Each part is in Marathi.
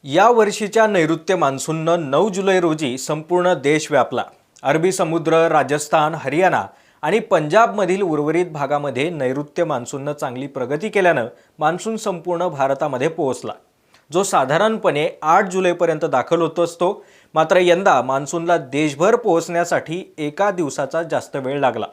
या वर्षीच्या नैऋत्य मान्सूननं 9 जुलै रोजी संपूर्ण देश व्यापला। अरबी समुद्र, राजस्थान, हरियाणा आणि पंजाबमधील उर्वरित भागामध्ये नैऋत्य मान्सूननं चांगली प्रगती केल्यानं मान्सून संपूर्ण भारतामध्ये पोहोचला, जो साधारणपणे 8 जुलैपर्यंत दाखल होत असतो। मात्र यंदा मान्सूनला देशभर पोहोचण्यासाठी एका दिवसाचा जास्त वेळ लागला।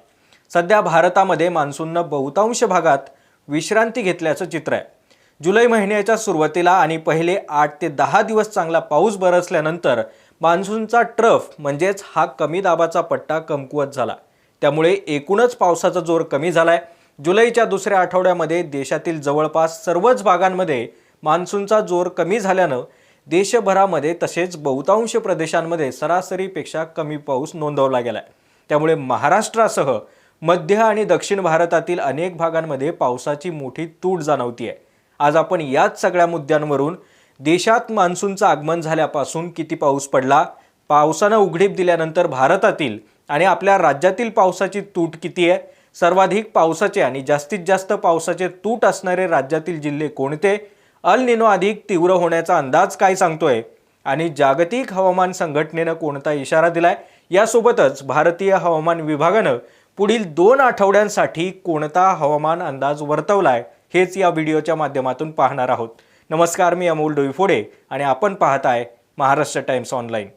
सध्या भारतामध्ये मान्सूननं बहुतांश भागात विश्रांती घेतल्याचं चित्र आहे। जुलै महिन्याच्या सुरुवातीला आणि पहिले 8 ते 10 दिवस चांगला पाऊस बरसल्यानंतर मान्सूनचा ट्रफ म्हणजेच हा कमी दाबाचा पट्टा कमकुवत झाला। त्यामुळे एकूणच पावसाचा जोर कमी झालाय। जुलैच्या दुसऱ्या आठवड्यामध्ये देशातील जवळपास सर्वच भागांमध्ये मान्सूनचा जोर कमी झाल्यानं देशभरामध्ये तसेच बहुतांश प्रदेशांमध्ये सरासरीपेक्षा कमी पाऊस नोंदवला गेलाय। त्यामुळे महाराष्ट्रासह मध्य आणि दक्षिण भारतातील अनेक भागांमध्ये पावसाची मोठी तूट जाणवतीये। आज आपण याच सगळ्या मुद्द्यांवरून देशात मान्सूनचं आगमन झाल्यापासून किती पाऊस पडला, पावसानं उघडीप दिल्यानंतर भारतातील आणि आपल्या राज्यातील पावसाची तूट किती आहे, सर्वाधिक पावसाचे आणि जास्तीत जास्त पावसाचे तूट असणारे राज्यातील जिल्हे कोणते, अल निनो अधिक तीव्र होण्याचा अंदाज काय सांगतोय आणि जागतिक हवामान संघटनेनं कोणता इशारा दिलाय, यासोबतच भारतीय हवामान विभागानं पुढील 2 आठवड्यांसाठी कोणता हवामान अंदाज वर्तवलाय हेच या व्हिडिओच्या माध्यमातून पाहणार आहोत। नमस्कार, मी अमोल डोईफोडे आणि आपण पाहताय महाराष्ट्र टाइम्स ऑनलाईन।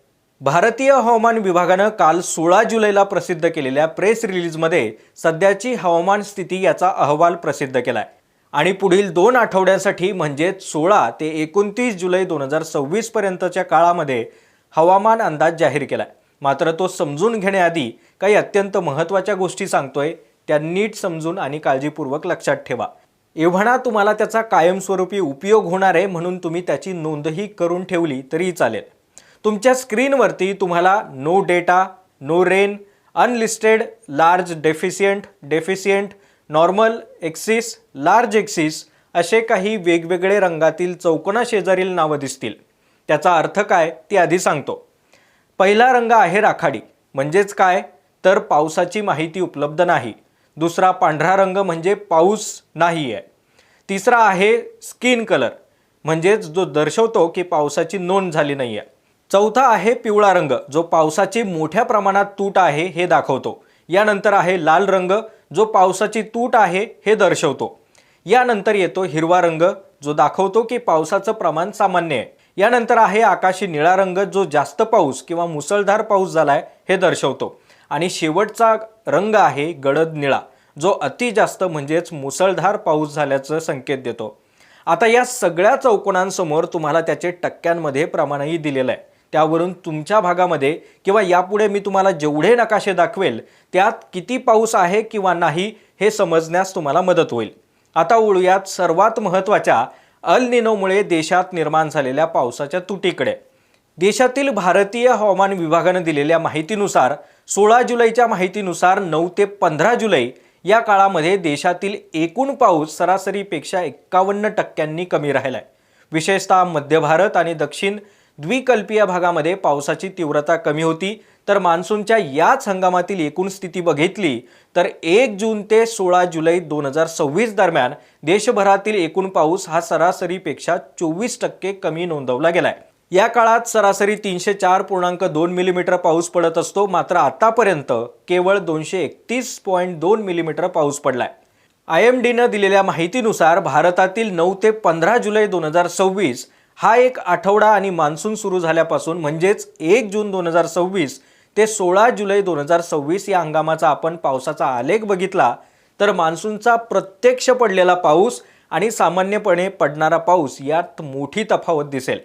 भारतीय हवामान विभागानं काल 16 जुलैला प्रसिद्ध केलेल्या प्रेस रिलीजमध्ये सध्याची हवामान स्थिती याचा अहवाल प्रसिद्ध केलाय आणि पुढील 2 आठवड्यांसाठी म्हणजे 16 ते 29 जुलै 2026 पर्यंतच्या काळामध्ये हवामान अंदाज जाहीर केलाय। मात्र तो समजून घेण्याआधी काही अत्यंत महत्त्वाच्या गोष्टी सांगतोय, त्या नीट समजून आणि काळजीपूर्वक लक्षात ठेवा। एव्हाना तुम्हाला त्याचा कायमस्वरूपी उपयोग होणार आहे, म्हणून तुम्ही त्याची नोंदही करून ठेवली तरी चालेल। तुमच्या स्क्रीनवरती तुम्हाला no data, no rain, unlisted, large deficient, normal excess, large excess असे काही वेगवेगळे रंगातील चौकोना शेजारील नावं दिसतील। त्याचा अर्थ काय ते आधी सांगतो। पहिला रंग आहे राखाडी, म्हणजेच काय तर पावसाची माहिती उपलब्ध नाही। दुसरा पांढरा रंग म्हणजे पाऊस नाही आहे। तिसरा आहे स्किन कलर, म्हणजेच जो दर्शवतो की पावसाची नोंद झाली नाही आहे। चौथा आहे पिवळा रंग, जो पावसाची मोठ्या प्रमाणात तूट आहे हे दाखवतो। यानंतर आहे लाल रंग, जो पावसाची तूट आहे हे दर्शवतो। यानंतर येतो हिरवा रंग, जो दाखवतो की पावसाचं प्रमाण सामान्य आहे। यानंतर आहे आकाशी निळा रंग, जो जास्त पाऊस किंवा मुसळधार पाऊस झालाय हे दर्शवतो। आणि शेवटचा रंग आहे गडद निळा, जो अति जास्त म्हणजेच मुसळधार पाऊस झाल्याचं संकेत देतो। आता या सगळ्या चौकोनांसमोर तुम्हाला त्याचे टक्क्यांमध्ये प्रमाणही दिलेलं आहे। त्यावरून तुमच्या भागामध्ये किंवा यापुढे मी तुम्हाला जेवढे नकाशे दाखवेल त्यात किती पाऊस आहे किंवा नाही हे समजण्यास तुम्हाला मदत होईल। आता वळूयात सर्वात महत्त्वाच्या अल निनोमुळे देशात निर्माण झालेल्या पावसाच्या तुटीकडे। देशातील भारतीय हवामान विभागाने दिलेल्या माहितीनुसार 16 जुलैच्या माहितीनुसार 9 ते 15 जुलै या काळामध्ये देशातील एकूण पाऊस सरासरीपेक्षा 51% कमी राहिलाय। विशेषतः मध्य भारत आणि दक्षिण द्विकल्पीय भागामध्ये पावसाची तीव्रता कमी होती। तर मान्सूनच्या याच हंगामातील एकूण स्थिती बघितली तर 1 जून ते 16 जुलै 2026 दरम्यान देशभरातील एकूण पाऊस हा सरासरीपेक्षा 24% कमी नोंदवला गेलाय। या काळात सरासरी 304.2 मिलीमीटर पाऊस पडत असतो, मात्र आतापर्यंत केवळ 231.2 मिलीमीटर पाऊस पडलाय। IMDनं दिलेल्या माहितीनुसार भारतातील 9 ते 15 जुलै 2026 हा एक आठवडा आणि मान्सून सुरू झाल्यापासून म्हणजेच 1 जून 2026 ते 16 जुलै 2026 या हंगामाचा आपण पावसाचा आलेख बघितला तर मान्सूनचा प्रत्यक्ष पडलेला पाऊस आणि सामान्यपणे पडणारा पाऊस यात मोठी तफावत दिसेल।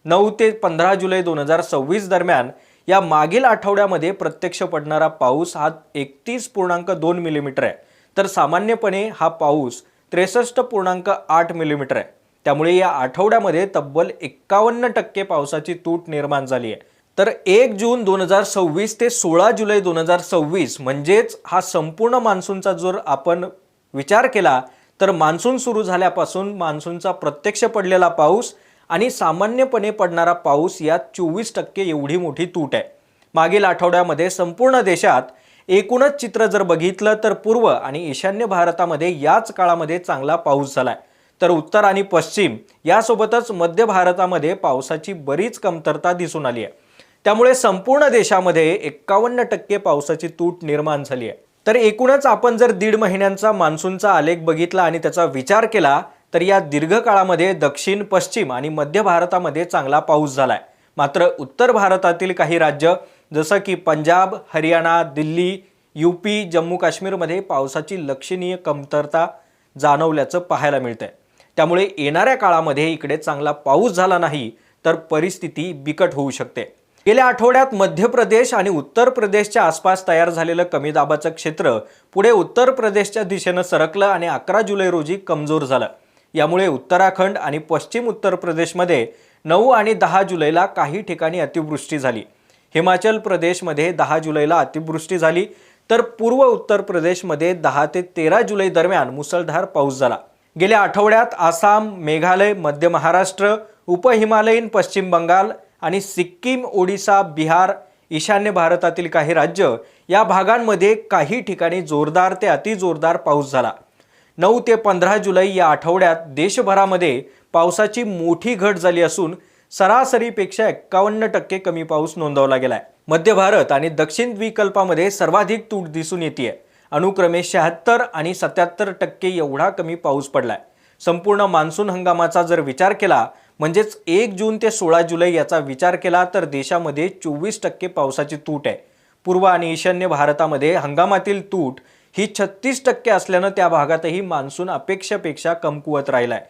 9 ते 15 जुलै 2026 दरम्यान या मागील आठवड्यामध्ये प्रत्यक्ष पडणारा पाऊस हा 31.2 मिलीमीटर आहे, तर सामान्यपणे हा पाऊस 63.8 मिलीमीटर आहे। त्यामुळे या आठवड्यामध्ये तब्बल 51% पावसाची तूट निर्माण झाली आहे। तर 1 जून 2026 ते 16 जुलै 2026 म्हणजेच हा संपूर्ण मान्सूनचा जर आपण विचार केला तर मान्सून सुरू झाल्यापासून मान्सूनचा प्रत्यक्ष पडलेला पाऊस आणि सामान्यपणे पडणारा पाऊस यात 24% एवढी मोठी तूट आहे। मागील आठवड्यामध्ये संपूर्ण देशात एकूणच चित्र जर बघितलं तर पूर्व आणि ईशान्य भारतामध्ये याच काळामध्ये चांगला पाऊस झालाय। तर उत्तर आणि पश्चिम यासोबतच मध्य भारतामध्ये पावसाची बरीच कमतरता दिसून आली आहे। त्यामुळे संपूर्ण देशामध्ये 51% पावसाची तूट निर्माण झाली आहे। तर एकूणच आपण जर दीड महिन्यांचा मान्सूनचा आलेख बघितला आणि त्याचा विचार केला तर या दीर्घ काळामध्ये दक्षिण, पश्चिम आणि मध्य भारतामध्ये चांगला पाऊस झालाय। मात्र उत्तर भारतातील काही राज्य जसं की पंजाब, हरियाणा, दिल्ली, यूपी, जम्मू काश्मीरमध्ये पावसाची लक्षणीय कमतरता जाणवल्याचं पाहायला मिळतंय। त्यामुळे येणाऱ्या काळामध्ये इकडे चांगला पाऊस झाला नाही तर परिस्थिती बिकट होऊ शकते। गेल्या आठवड्यात मध्य प्रदेश आणि उत्तर प्रदेशच्या आसपास तयार झालेलं कमी दाबाचं क्षेत्र पुढे उत्तर प्रदेशच्या दिशेनं सरकलं आणि 11 जुलै रोजी कमजोर झालं। यामुळे उत्तराखंड आणि पश्चिम उत्तर प्रदेशमध्ये 9 आणि 10 जुलैला काही ठिकाणी अतिवृष्टी झाली। हिमाचल प्रदेशमध्ये 10 जुलैला अतिवृष्टी झाली तर पूर्व उत्तर प्रदेशमध्ये 10 ते 13 जुलै दरम्यान मुसळधार पाऊस झाला। गेल्या आठवड्यात आसाम, मेघालय, मध्य महाराष्ट्र, उपहिमालयीन पश्चिम बंगाल आणि सिक्कीम, ओडिशा, बिहार, ईशान्य भारतातील काही राज्य या भागांमध्ये काही ठिकाणी जोरदार ते अतिजोरदार पाऊस झाला। 9 ते 15 जुलै या आठवड्यात देशभरामध्ये पावसाची मोठी घट झाली असून सरासरीपेक्षा 51% कमी पाऊस नोंदवला गेलाय। मध्य भारत आणि दक्षिण द्वीपकल्पामध्ये सर्वाधिक तूट दिसून येते। अनुक्रमे 76 आणि 77% एवढा कमी पाऊस पडलाय। संपूर्ण मान्सून हंगामाचा जर विचार केला म्हणजेच 1 जून ते 16 जुलै याचा विचार केला तर देशामध्ये 24% पावसाची तूट आहे। पूर्व आणि ईशान्य भारतामध्ये हंगामातील तूट ही 36% असल्यानं त्या भागातही मान्सून अपेक्षेपेक्षा कमकुवत राहिलाय।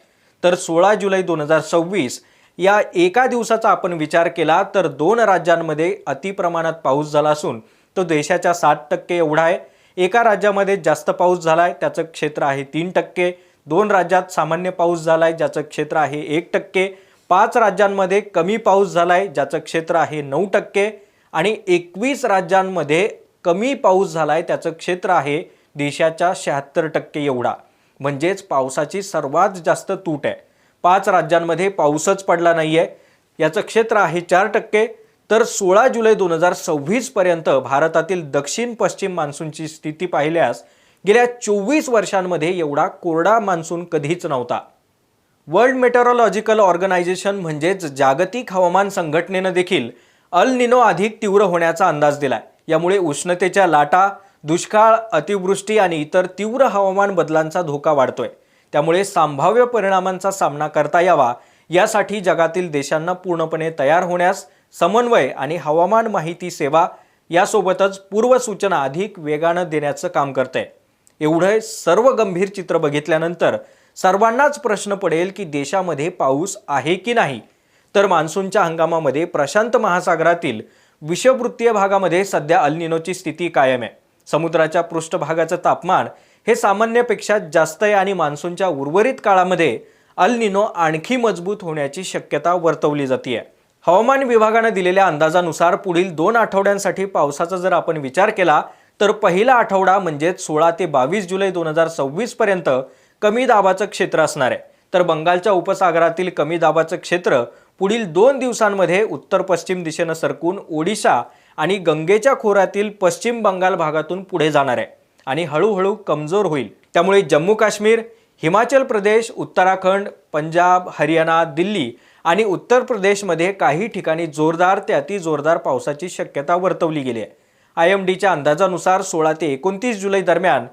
तर 16 जुलै 2026 या एका दिवसाचा आपण विचार केला तर 2 राज्यांमध्ये अतिप्रमाणात पाऊस झाला असून तो देशाच्या 60% एवढा आहे। एका राज्यामध्ये जास्त पाऊस झालाय त्याचं क्षेत्र आहे 3%, 2 राज्यात सामान्य पाऊस झालाय ज्याचं क्षेत्र आहे 1%, 5 राज्यांमध्ये कमी पाऊस झालाय ज्याचं क्षेत्र आहे 9% आणि 21 राज्यांमध्ये कमी पाऊस झालाय त्याचं क्षेत्र आहे देशाच्या 76% एवढा। म्हणजेच पावसाची सर्वात जास्त तूट आहे। 5 राज्यांमध्ये पाऊसच पडला नाहीये याचं क्षेत्र आहे 4%। तर 16 जुलै 2026 पर्यंत भारतातील दक्षिण पश्चिम मान्सूनची स्थिती पाहिल्यास गेल्या 24 वर्षांमध्ये एवढा कोरडा मान्सून कधीच नव्हता। वर्ल्ड मेटेरोलॉजिकल ऑर्गनायझेशन म्हणजेच जागतिक हवामान संघटनेनं देखील अल निनो अधिक तीव्र होण्याचा अंदाज दिलाय। यामुळे उष्णतेच्या लाटा, दुष्काळ, अतिवृष्टी आणि इतर तीव्र हवामान बदलांचा धोका वाढतोय। त्यामुळे संभाव्य परिणामांचा सामना करता यावा यासाठी जगातील देशांना पूर्णपणे तयार होण्यास समन्वय आणि हवामान माहिती सेवा यासोबतच पूर्वसूचना अधिक वेगानं देण्याचं काम करते। एवढे सर्व गंभीर चित्र बघितल्यानंतर सर्वांनाच प्रश्न पडेल की देशामध्ये पाऊस आहे की नाही। तर मान्सूनच्या हंगामामध्ये प्रशांत महासागरातील विषुववृत्तीय भागामध्ये सध्या अल निनोची स्थिती कायम आहे। समुद्राच्या पृष्ठभागाचं तापमान हे सामान्यपेक्षा जास्त आहे आणि मान्सूनच्या उर्वरित काळामध्ये अल निनो आणखी मजबूत होण्याची शक्यता वर्तवली जाते। हवामान विभागाने दिलेल्या अंदाजानुसार पुढील 2 आठवड्यांसाठी पावसाचा जर आपण विचार केला तर पहिला आठवडा म्हणजे 16 ते 22 जुलै 2026 पर्यंत कमी दाबाचं क्षेत्र असणार आहे। तर बंगालच्या उपसागरातील कमी दाबाचं क्षेत्र पुढील 2 दिवसांमध्ये उत्तर पश्चिम दिशेनं सरकून ओडिशा आणि गंगेच्या खोऱ्यातील पश्चिम बंगाल भागातून पुढे जाणार आहे आणि हळूहळू कमजोर होईल। त्यामुळे जम्मू काश्मीर, हिमाचल प्रदेश, उत्तराखंड, पंजाब, हरियाणा, दिल्ली आणि उत्तर प्रदेशमध्ये काही ठिकाणी जोरदार ते अतिजोरदार पावसाची शक्यता वर्तवली गेली आहे। IMDच्या अंदाजानुसार 16 ते 29 जुलै दरम्यान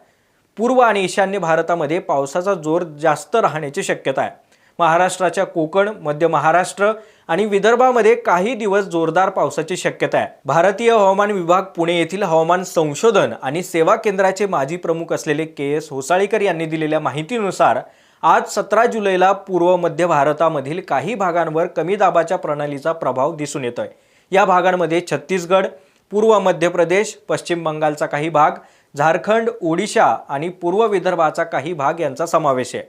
पूर्व आणि ईशान्य भारतामध्ये पावसाचा जोर जास्त राहण्याची शक्यता आहे। महाराष्ट्राच्या कोकण, मध्य महाराष्ट्र आणि विदर्भामध्ये काही दिवस जोरदार पावसाची शक्यता आहे। भारतीय हवामान विभाग पुणे येथील हवामान संशोधन आणि सेवा केंद्राचे माजी प्रमुख असलेले KS होसाळीकर यांनी दिलेल्या माहितीनुसार आज 17 जुलैला पूर्व मध्य भारतामधील काही भागांवर कमी दाबाच्या प्रणालीचा प्रभाव दिसून येतोय। या भागांमध्ये छत्तीसगड, पूर्व मध्य प्रदेश, पश्चिम बंगालचा काही भाग, झारखंड, ओडिशा आणि पूर्व विदर्भाचा काही भाग यांचा समावेश आहे।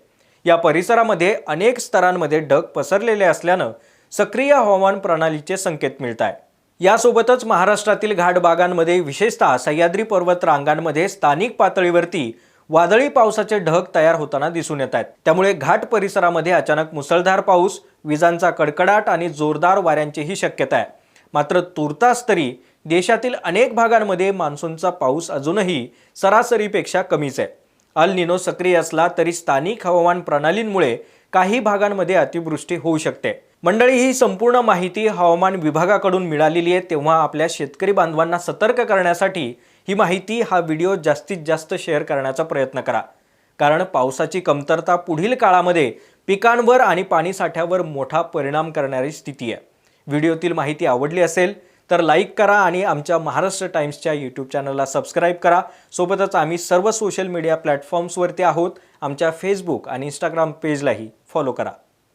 या परिसरामध्ये अनेक स्तरांमध्ये ढग पसरलेले असल्यानं सक्रिय हवामान प्रणालीचे संकेत मिळत आहेत। यासोबतच महाराष्ट्रातील घाट भागांमध्ये विशेषतः सह्याद्री पर्वत रांगांमध्ये स्थानिक पातळीवरती वादळी पावसाचे ढग तयार होताना दिसून येत आहेत। त्यामुळे घाट परिसरामध्ये अचानक मुसळधार पाऊस, विजांचा कडकडाट आणि जोरदार वाऱ्यांचीही शक्यता आहे। मात्र तुर्तास तरी देशातील अनेक भागांमध्ये मान्सूनचा पाऊस अजूनही सरासरीपेक्षा कमीच आहे। अल निनो सक्रिय असला तरी स्थानिक हवामान प्रणालींमुळे काही भागांमध्ये अतिवृष्टी होऊ शकते। मंडळी, ही संपूर्ण माहिती हवामान विभागाकडून मिळालेली आहे, तेव्हा आपल्या शेतकरी बांधवांना सतर्क करण्यासाठी ही माहिती, हा व्हिडिओ जास्तीत जास्त शेअर करण्याचा प्रयत्न करा। कारण पावसाची कमतरता पुढील काळामध्ये पिकांवर आणि पाणीसाठ्यावर मोठा परिणाम करणारी स्थिती आहे। व्हिडिओतील माहिती आवडली असेल तर लाईक करा आणि आमच्या महाराष्ट्र टाइम्सच्या यूट्यूब चॅनलला सबस्क्राईब करा। सोबतच आम्ही सर्व सोशल मीडिया प्लॅटफॉर्म्सवरती आहोत। आमच्या फेसबुक आणि इंस्टाग्राम पेजलाही फॉलो करा।